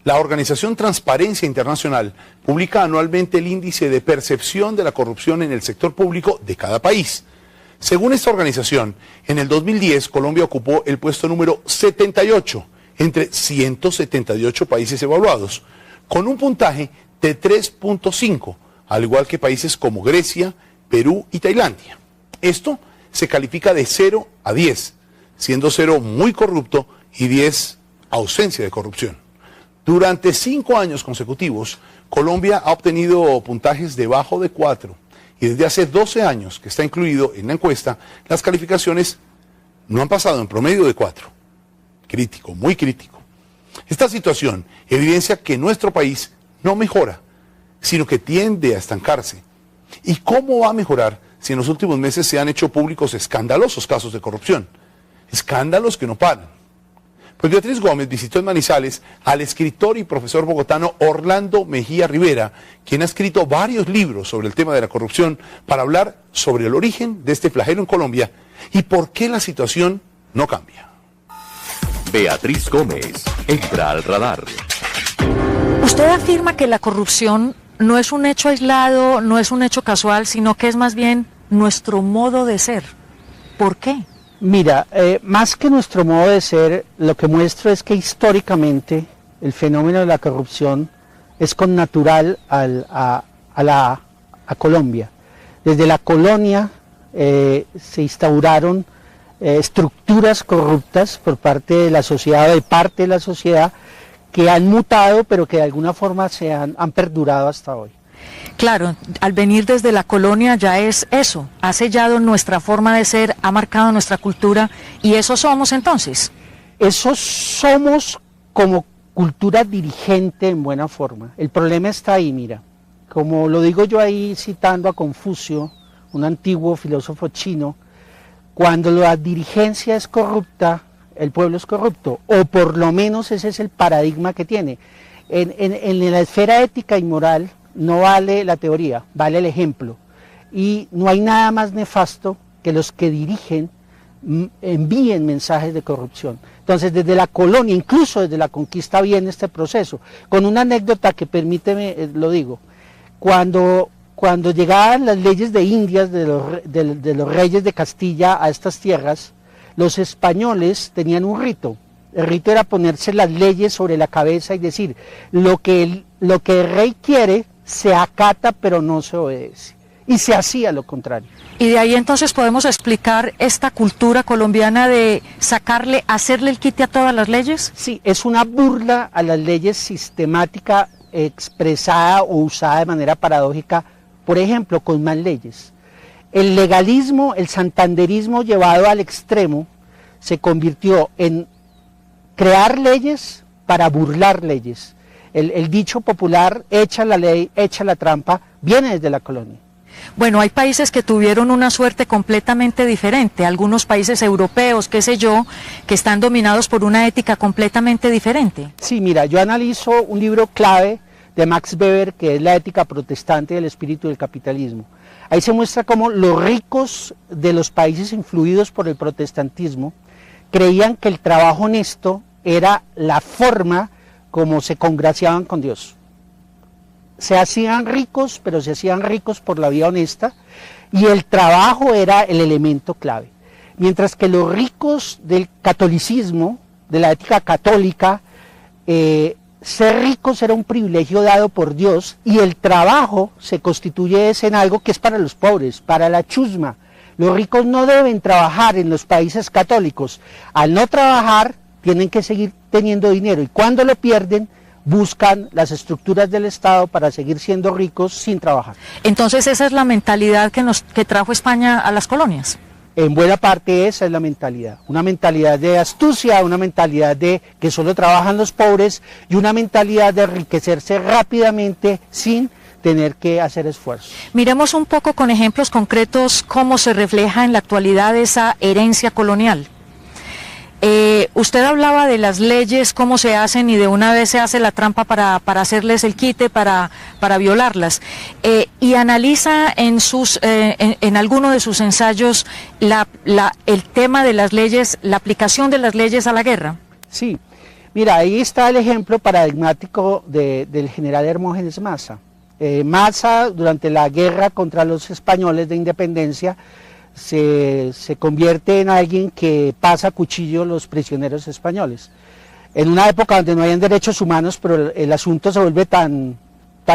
La organización Transparencia Internacional publica anualmente el índice de percepción de la corrupción en el sector público de cada país. Según esta organización, en el 2010 Colombia ocupó el puesto número 78 entre 178 países evaluados, con un puntaje de 3.5, al igual que países como Grecia, Perú y Tailandia. Esto se califica de 0 a 10, siendo 0 muy corrupto y 10 ausencia de corrupción. Durante 5 años consecutivos, Colombia ha obtenido puntajes debajo de 4 y desde hace 12 años que está incluido en la encuesta, las calificaciones no han pasado en promedio de 4. Crítico, muy crítico. Esta situación evidencia que nuestro país no mejora, sino que tiende a estancarse. ¿Y cómo va a mejorar si en los últimos meses se han hecho públicos escandalosos casos de corrupción? Escándalos que no paran. Pues Beatriz Gómez visitó en Manizales al escritor y profesor bogotano Orlando Mejía Rivera, quien ha escrito varios libros sobre el tema de la corrupción para hablar sobre el origen de este flagelo en Colombia y por qué la situación no cambia. Beatriz Gómez entra al radar. Usted afirma que la corrupción no es un hecho aislado, no es un hecho casual, sino que es más bien nuestro modo de ser. ¿Por qué? Mira, más que nuestro modo de ser, lo que muestro es que históricamente el fenómeno de la corrupción es connatural a Colombia. Desde la colonia se instauraron estructuras corruptas por parte de la sociedad, de parte de la sociedad, que han mutado, pero que de alguna forma han perdurado hasta hoy. Claro, al venir desde la colonia ya es eso, ha sellado nuestra forma de ser, ha marcado nuestra cultura, y eso somos entonces. Eso somos como cultura dirigente en buena forma. El problema está ahí, mira, como lo digo yo ahí citando a Confucio, un antiguo filósofo chino, cuando la dirigencia es corrupta, el pueblo es corrupto, o por lo menos ese es el paradigma que tiene. En la esfera ética y moral no vale la teoría, vale el ejemplo. Y no hay nada más nefasto que los que dirigen envíen mensajes de corrupción. Entonces, desde la colonia, incluso desde la conquista, viene este proceso. Con una anécdota que permíteme, lo digo, cuando llegaban las leyes de Indias, de los reyes de Castilla a estas tierras, los españoles tenían un rito. El rito era ponerse las leyes sobre la cabeza y decir, lo que el rey quiere se acata pero no se obedece. Y se hacía lo contrario. Y de ahí entonces podemos explicar esta cultura colombiana de hacerle el quite a todas las leyes. Sí, es una burla a las leyes sistemática, expresada o usada de manera paradójica, por ejemplo, con más leyes. El legalismo, el santanderismo llevado al extremo, se convirtió en crear leyes para burlar leyes. El dicho popular, echa la ley, echa la trampa, viene desde la colonia. Bueno, hay países que tuvieron una suerte completamente diferente, algunos países europeos, qué sé yo, que están dominados por una ética completamente diferente. Sí, mira, yo analizo un libro clave de Max Weber, que es La ética protestante del espíritu del capitalismo. Ahí se muestra cómo los ricos de los países influidos por el protestantismo creían que el trabajo honesto era la forma como se congraciaban con Dios. Se hacían ricos, pero se hacían ricos por la vía honesta, y el trabajo era el elemento clave. Mientras que los ricos del catolicismo, de la ética católica, ser ricos era un privilegio dado por Dios, y el trabajo se constituye en algo que es para los pobres, para la chusma. Los ricos no deben trabajar en los países católicos. Al no trabajar, tienen que seguir teniendo dinero, y cuando lo pierden, buscan las estructuras del Estado para seguir siendo ricos sin trabajar. Entonces esa es la mentalidad que trajo España a las colonias. En buena parte esa es la mentalidad, una mentalidad de astucia, una mentalidad de que solo trabajan los pobres y una mentalidad de enriquecerse rápidamente sin tener que hacer esfuerzo. Miremos un poco con ejemplos concretos cómo se refleja en la actualidad esa herencia colonial. Usted hablaba de las leyes, cómo se hacen, y de una vez se hace la trampa para hacerles el quite, para violarlas, y analiza en alguno de sus ensayos el tema de las leyes, la aplicación de las leyes a la guerra. Sí, Mira, ahí está el ejemplo paradigmático del general Hermógenes Maza. Maza, durante la guerra contra los españoles de independencia, se convierte en alguien que pasa a cuchillo los prisioneros españoles. En una época donde no habían derechos humanos, pero el asunto se vuelve tan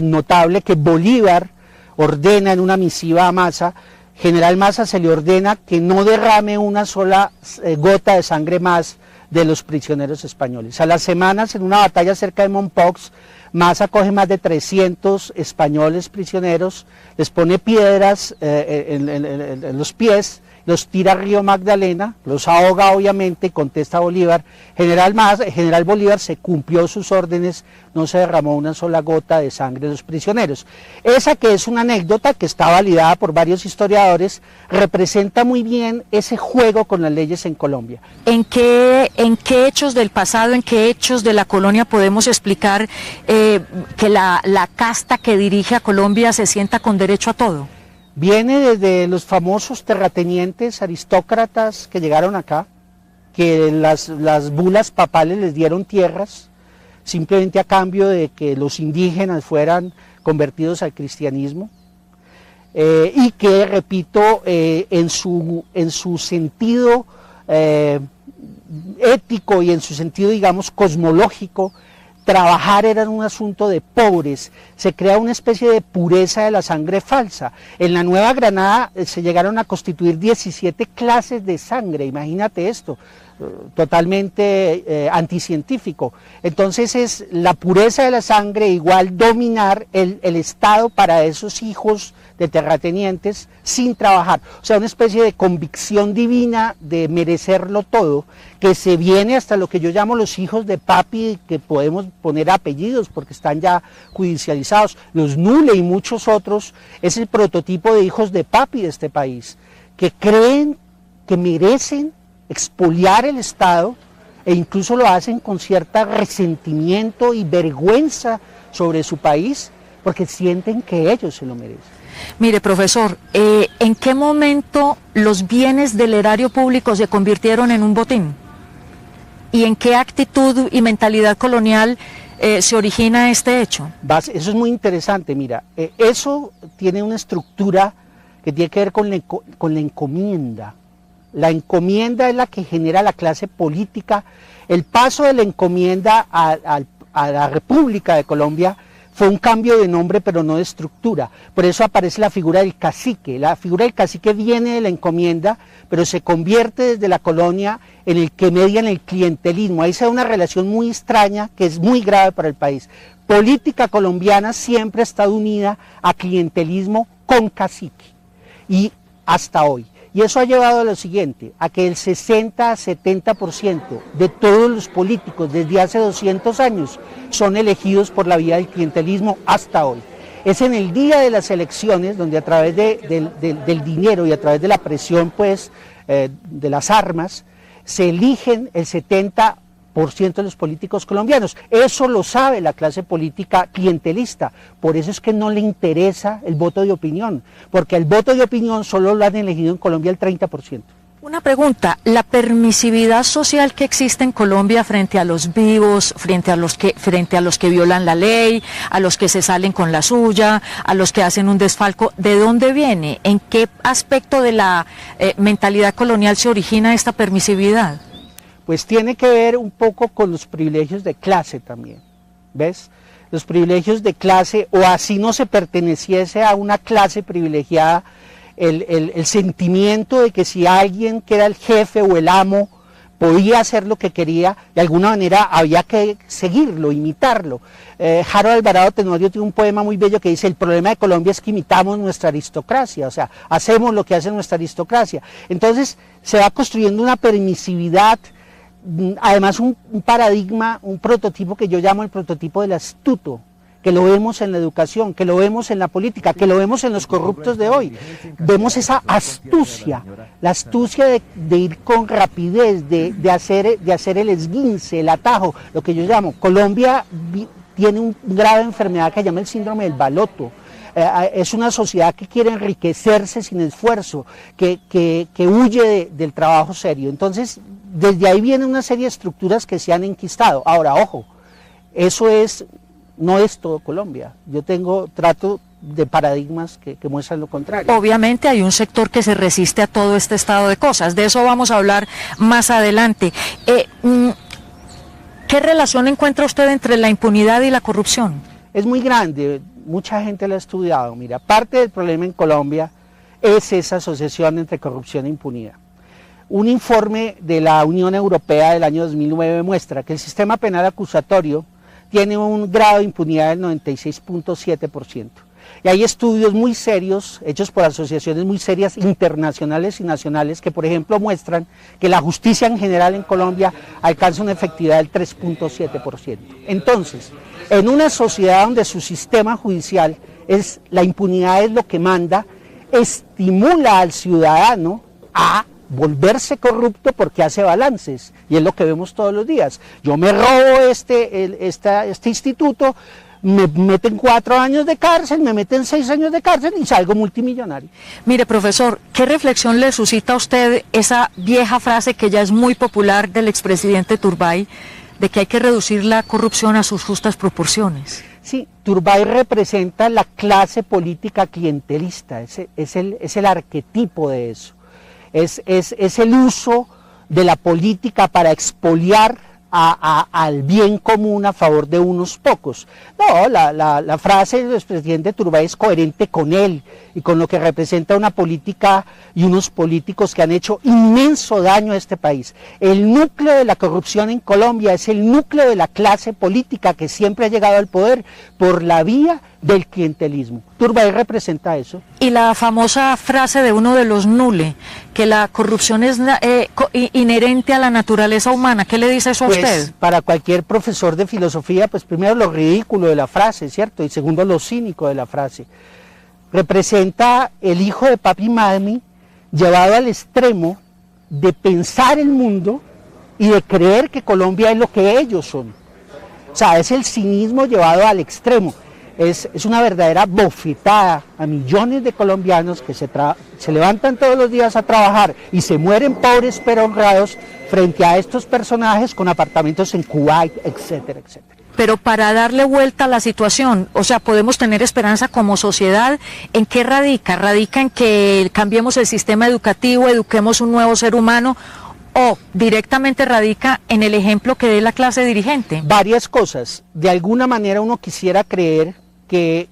notable que Bolívar ordena en una misiva a Maza, general Maza, se le ordena que no derrame una sola gota de sangre más de los prisioneros españoles. A las semanas, en una batalla cerca de Mompox, Maza coge más de 300 españoles prisioneros, les pone piedras en los pies, los tira al río Magdalena, los ahoga obviamente y contesta a Bolívar. General Bolívar se cumplió sus órdenes, no se derramó una sola gota de sangre de los prisioneros. Esa, que es una anécdota que está validada por varios historiadores, representa muy bien ese juego con las leyes en Colombia. ¿En qué hechos del pasado, en qué hechos de la colonia podemos explicar que la casta que dirige a Colombia se sienta con derecho a todo? Viene desde los famosos terratenientes aristócratas que llegaron acá, que las bulas papales les dieron tierras, simplemente a cambio de que los indígenas fueran convertidos al cristianismo, y que, repito, en su sentido ético y en su sentido, digamos, cosmológico, trabajar era un asunto de pobres, se crea una especie de pureza de la sangre falsa. En la Nueva Granada se llegaron a constituir 17 clases de sangre, imagínate esto, totalmente anticientífico. Entonces es la pureza de la sangre igual dominar el Estado para esos hijos de terratenientes sin trabajar. O sea, una especie de convicción divina de merecerlo todo, que se viene hasta lo que yo llamo los hijos de papi, que podemos poner apellidos porque están ya judicializados. Los Nule y muchos otros es el prototipo de hijos de papi de este país, que creen que merecen expoliar el Estado e incluso lo hacen con cierta resentimiento y vergüenza sobre su país porque sienten que ellos se lo merecen. Mire, profesor, ¿en qué momento los bienes del erario público se convirtieron en un botín? ¿Y en qué actitud y mentalidad colonial se origina este hecho? Eso es muy interesante, mira, eso tiene una estructura que tiene que ver con la encomienda. La encomienda es la que genera la clase política. El paso de la encomienda a la República de Colombia fue un cambio de nombre, pero no de estructura. Por eso aparece la figura del cacique. La figura del cacique viene de la encomienda, pero se convierte desde la colonia en el que median el clientelismo. Ahí se da una relación muy extraña que es muy grave para el país. Política colombiana siempre ha estado unida a clientelismo con cacique. Y hasta hoy. Y eso ha llevado a lo siguiente, a que el 60 a 70% de todos los políticos desde hace 200 años son elegidos por la vía del clientelismo hasta hoy. Es en el día de las elecciones donde a través del dinero y a través de la presión pues, de las armas se eligen el 70% de los políticos colombianos. Eso lo sabe la clase política clientelista, por eso es que no le interesa el voto de opinión, porque el voto de opinión solo lo han elegido en Colombia el 30%. Una pregunta, la permisividad social que existe en Colombia frente a los vivos, frente a los que violan la ley, a los que se salen con la suya, a los que hacen un desfalco, ¿de dónde viene? ¿En qué aspecto de la mentalidad colonial se origina esta permisividad? Pues tiene que ver un poco con los privilegios de clase también, ¿ves? Los privilegios de clase, o así no se perteneciese a una clase privilegiada, el sentimiento de que si alguien que era el jefe o el amo podía hacer lo que quería, de alguna manera había que seguirlo, imitarlo. Harold Alvarado Tenorio tiene un poema muy bello que dice: el problema de Colombia es que imitamos nuestra aristocracia, o sea, hacemos lo que hace nuestra aristocracia. Entonces se va construyendo una permisividad, además un paradigma, un prototipo que yo llamo el prototipo del astuto, que lo vemos en la educación, que lo vemos en la política, que lo vemos en los corruptos de hoy. Vemos esa astucia, la astucia de ir con rapidez, de hacer el esguince, el atajo, lo que yo llamo. Colombia tiene una grave enfermedad que se llama el síndrome del baloto. Es una sociedad que quiere enriquecerse sin esfuerzo, que huye del trabajo serio. Entonces desde ahí viene una serie de estructuras que se han enquistado. Ahora, ojo, eso no es todo Colombia. Yo trato de paradigmas que muestran lo contrario. Obviamente hay un sector que se resiste a todo este estado de cosas, de eso vamos a hablar más adelante. ¿Qué relación encuentra usted entre la impunidad y la corrupción? Es muy grande, mucha gente lo ha estudiado. Mira, parte del problema en Colombia es esa asociación entre corrupción e impunidad. Un informe de la Unión Europea del año 2009 muestra que el sistema penal acusatorio tiene un grado de impunidad del 96.7%. Y hay estudios muy serios, hechos por asociaciones muy serias internacionales y nacionales, que por ejemplo muestran que la justicia en general en Colombia alcanza una efectividad del 3.7%. Entonces, en una sociedad donde su sistema judicial la impunidad es lo que manda, estimula al ciudadano a volverse corrupto porque hace balances, y es lo que vemos todos los días. Yo me robo este instituto, me meten 4 años de cárcel, me meten 6 años de cárcel y salgo multimillonario. Mire, profesor, ¿qué reflexión le suscita a usted esa vieja frase que ya es muy popular del expresidente Turbay, de que hay que reducir la corrupción a sus justas proporciones? Sí, Turbay representa la clase política clientelista, es el arquetipo de eso. Es el uso de la política para expoliar al bien común a favor de unos pocos. No, la frase del expresidente Turbay es coherente con él y con lo que representa una política y unos políticos que han hecho inmenso daño a este país. El núcleo de la corrupción en Colombia es el núcleo de la clase política que siempre ha llegado al poder por la vía del clientelismo. Turbay representa eso. Y la famosa frase de uno de los Nule, que la corrupción es inherente a la naturaleza humana, ¿qué le dice eso a usted? Para cualquier profesor de filosofía, pues primero lo ridículo de la frase, ¿cierto? Y segundo lo cínico de la frase. Representa el hijo de papi y mami llevado al extremo de pensar el mundo y de creer que Colombia es lo que ellos son. O sea, es el cinismo llevado al extremo. Es una verdadera bofetada a millones de colombianos que se levantan todos los días a trabajar y se mueren pobres pero honrados frente a estos personajes con apartamentos en Kuwait, etcétera, etcétera. Pero para darle vuelta a la situación, o sea, podemos tener esperanza como sociedad, ¿en qué radica? ¿Radica en que cambiemos el sistema educativo, eduquemos un nuevo ser humano, o directamente radica en el ejemplo que dé la clase dirigente? Varias cosas. De alguna manera uno quisiera creer que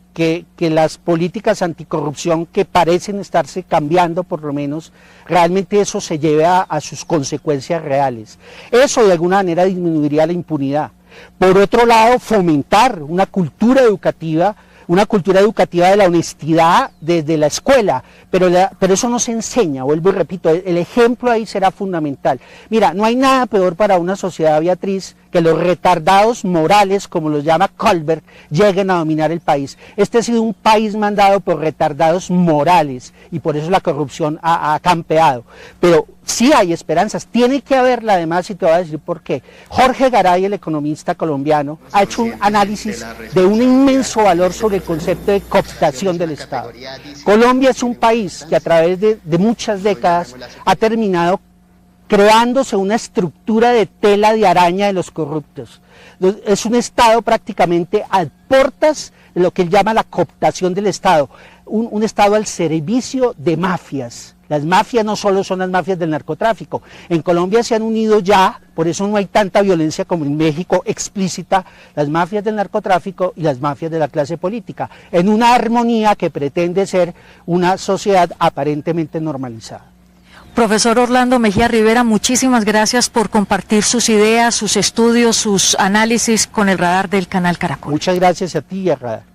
las políticas anticorrupción que parecen estarse cambiando, por lo menos, realmente eso se lleve a sus consecuencias reales. Eso de alguna manera disminuiría la impunidad. Por otro lado, fomentar una cultura educativa de la honestidad desde la escuela, pero eso no se enseña, vuelvo y repito, el ejemplo ahí será fundamental. Mira, no hay nada peor para una sociedad, Beatriz, que los retardados morales, como los llama Kohlberg, lleguen a dominar el país. Este ha sido un país mandado por retardados morales y por eso la corrupción ha campeado. Pero sí hay esperanzas, tiene que haberla además, y te voy a decir por qué. Jorge Garay, el economista colombiano, ha hecho un análisis de un inmenso valor sobre el concepto de cooptación del Estado. Colombia es un país que a través de muchas décadas ha terminado creándose una estructura de tela de araña de los corruptos. Es un Estado prácticamente a portas de lo que él llama la cooptación del Estado, un Estado al servicio de mafias. Las mafias no solo son las mafias del narcotráfico, en Colombia se han unido ya, por eso no hay tanta violencia como en México explícita, las mafias del narcotráfico y las mafias de la clase política, en una armonía que pretende ser una sociedad aparentemente normalizada. Profesor Orlando Mejía Rivera, muchísimas gracias por compartir sus ideas, sus estudios, sus análisis con el Radar del Canal Caracol. Muchas gracias a ti y a Radar.